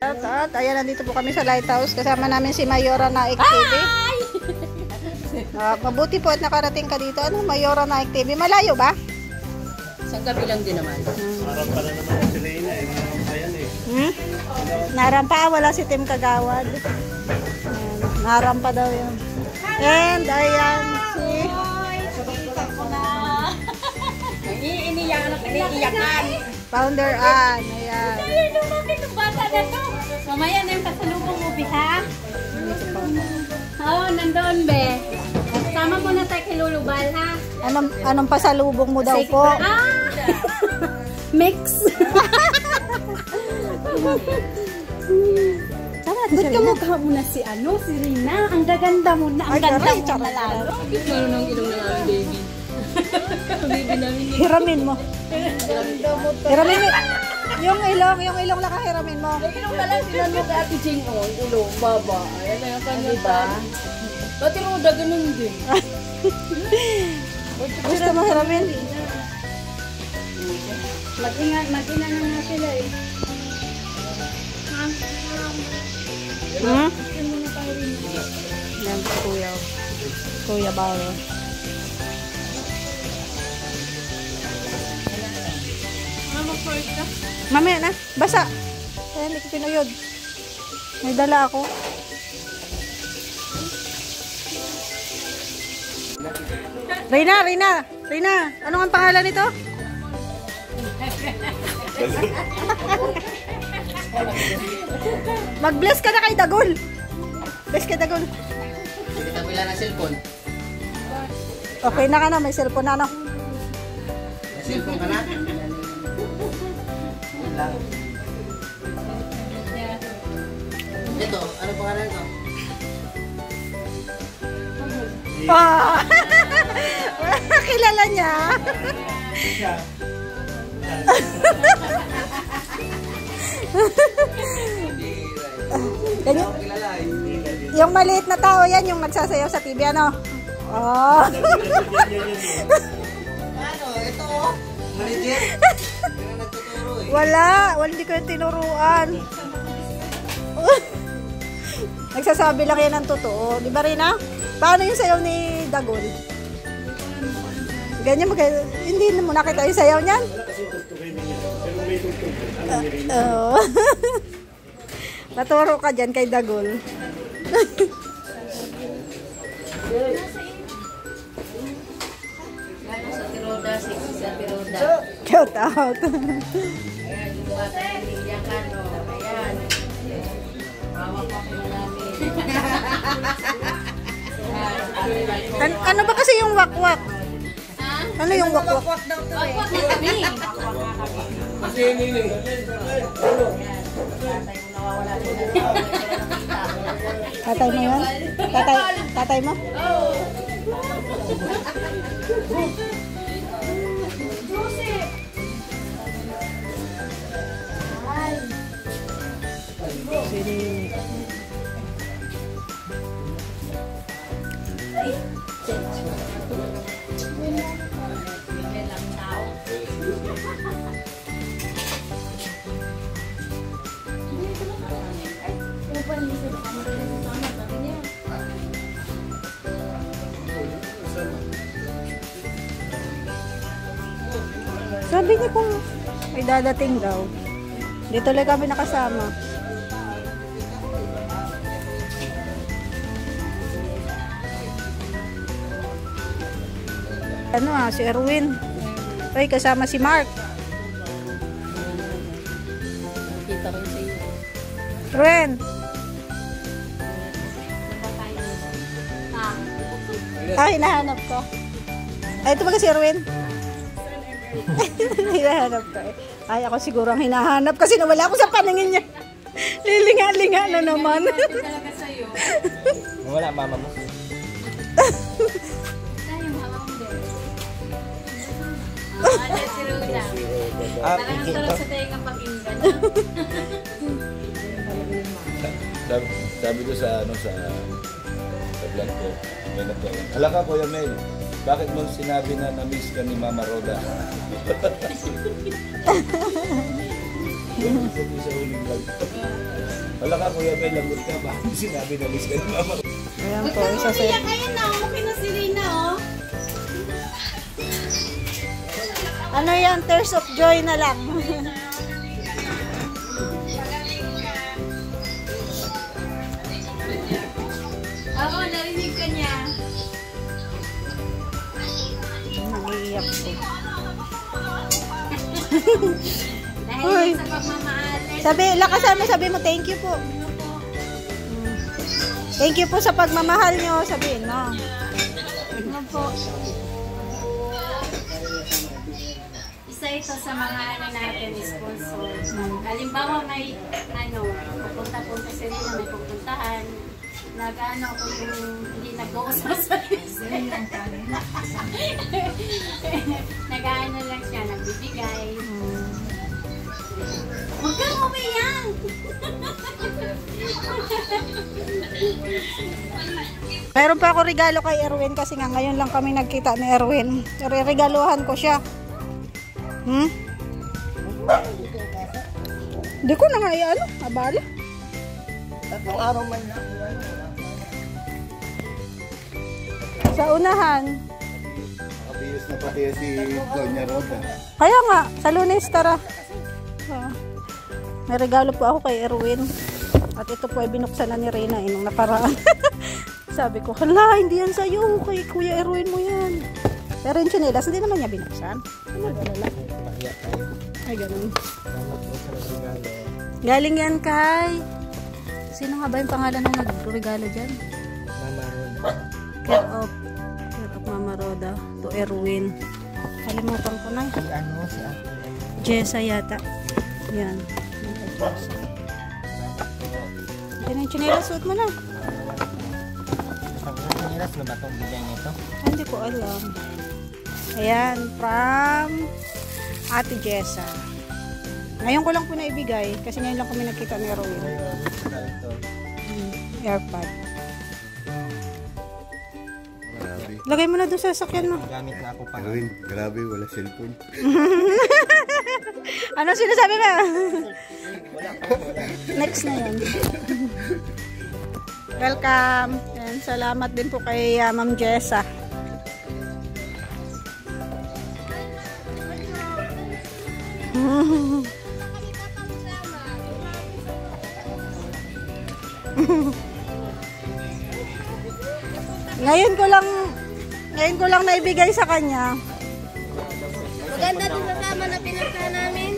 At ayan, nandito po kami sa Lighthouse. Kasama namin si Mayora Naik TV. Mabuti po at nakarating ka dito. Ano, Mayora Naik TV? Malayo ba? Sa gabi lang din naman. Narampa na naman si Lena eh. Ayan eh. Narampa, wala si Tim Kagawad. Narampa daw yun. And ayan si... Iniiyakan. Founder Ann. Ayan. Ayan, lumapit ang bata na to. Mamaya na yung kasalubong mo, Be, ha? Oo, nandoon, Be. Sama mo na tayo kay Lulubal, ha? Anong pasalubong mo daw po? Mix. Ba't kamukha mo na si si Rina? Ang gaganda mo na. Ang ganda mo na lalo. Marunong ilong na namin, baby. Baby namin. Hiramin mo. Hiramin mo. Yung ilong lang hiramin mo. Yung ilong na lang, sinan mo kay Ate Jing, ilong, baba. Ayan na yung kanya ba? Pati Roda, ganun din. Gusto mo hiramin? Mag-ina na nga sila eh. Yan po Kuya Baro. Mamaya na, basa. Kaya hindi ko pinuyod. May dala ako. Rina, ano ang pangalan nito? Mag-bless ka na kay Dagol. Bless kay Dagol. Sige, tabilan ng cellphone. Okay na ka na, may cellphone na, no? May cellphone ka na? Ito, ano pangalan ito? Oh! Kilala niya. Yung maliit na tao yan, yung nagsasayaw sa TV, ano? Oh. Ano, ito oh. Maligit. Hindi na nagtuturo eh. Wala, hindi ko yung tinuruan. Nagsasabi lang yan ng totoo. Di ba, Rina? Paano yung sayaw ni Dagol? Ganyan mo kayo. Hindi mo nakita yung sayaw niyan? Naturo ka dyan kay Dagol. Sa Tiroda, sa Tiroda. Shout out. Ayan, yung bata iniiyakan, ayan. Mawak pa ko namin. Ano ba kasi yung wakwak? Ano yung wakwak? Wakwak na kami. Kasi yun eh. Tatay mo yan? Tatay mo? Sini. Sabi niya kung may dadating daw. Dito lang kami nakasama. Ano si Erwin. Ay, kasama si Mark. Kita ko sa iyo. Erwin. Ay, hinahanap ko. Ay, ito ba si Erwin? Hinahanap ko eh. Ay, ako siguro ang hinahanap kasi nawala ako sa paningin niya. Lilinga-linga na naman. Wala mama mo. Si Roda. Parang sarap sa tayo ng pakinggan. Sabi ko sa vlog ko, may nagtanong. Alam ka, Kuya Mel, bakit mo sinabi na na-miss ka ni Mama Roda? Sabi sa huling vlog. Wala ka Kuya Mel, lagot ka. Bakit sinabi na miss ka ni Mama? Ayan po, isa sa... Ayan na, okay na si Rina, oh. Ano yan? Tears of joy na lang. Oo, narinig ka niya. Nag-iiyak po. Dahil sa pagmamahal. Sabi, lakasan mo, sabi mo, thank you po. Thank you po sa pagmamahal nyo, sabihin mo. Ano po? Isa ito sa mga ano natin, sponsor. Halimbawa may pupunta-punta si Rina, may pupuntahan. Nag-ano ako yung hindi nag-uusap sa nag-ano lang siya, nagbibigay. Huwag kang umiyak! Mayroon pa ako regalo kay Erwin kasi nga ngayon lang kami nagkita ni Erwin. Regaluhan ko siya. Hindi ko na nga ano, abala. Tatlong araw man lang. Sa unahan. Nakabiyos na pati si Doña Roda. Kaya nga, sa Lunes, tara. May regalo po ako kay Erwin. At ito po ay binuksan na ni Reyna nung nakaraan. Sabi ko, hala, hindi yan sa'yo. Kay Kuya Erwin mo yan. Pero yung chinelas, hindi naman niya binuksan. Ay, ganun. Galing yan kay... Sino nga ba yung pangalan na nag-regalo dyan? Mama Roda. Care of Mama Roda to Erwin. Kalimutan ko na. Si ano, si Ate. Jessa yata. Yan. Yan yung chinelas, suot mo na. Ang niras na ba itong bigay nito? Hindi ko alam. Ayan, from Ate Jessa. Ngayon ko lang po naibigay kasi ngayon lang kami nakita ni Erwin. Airpod. Grabe. Lagay mo na doon sa sasakyan mo. Gamit na ako pa. Erwin, grabe, wala cellphone. Ano sinasabi mo? Next na yan. Welcome. And salamat din po kay Ma'am Jessa. Ngayon ko lang naibigay sa kanya. Maganda din sa tama na pinagka namin.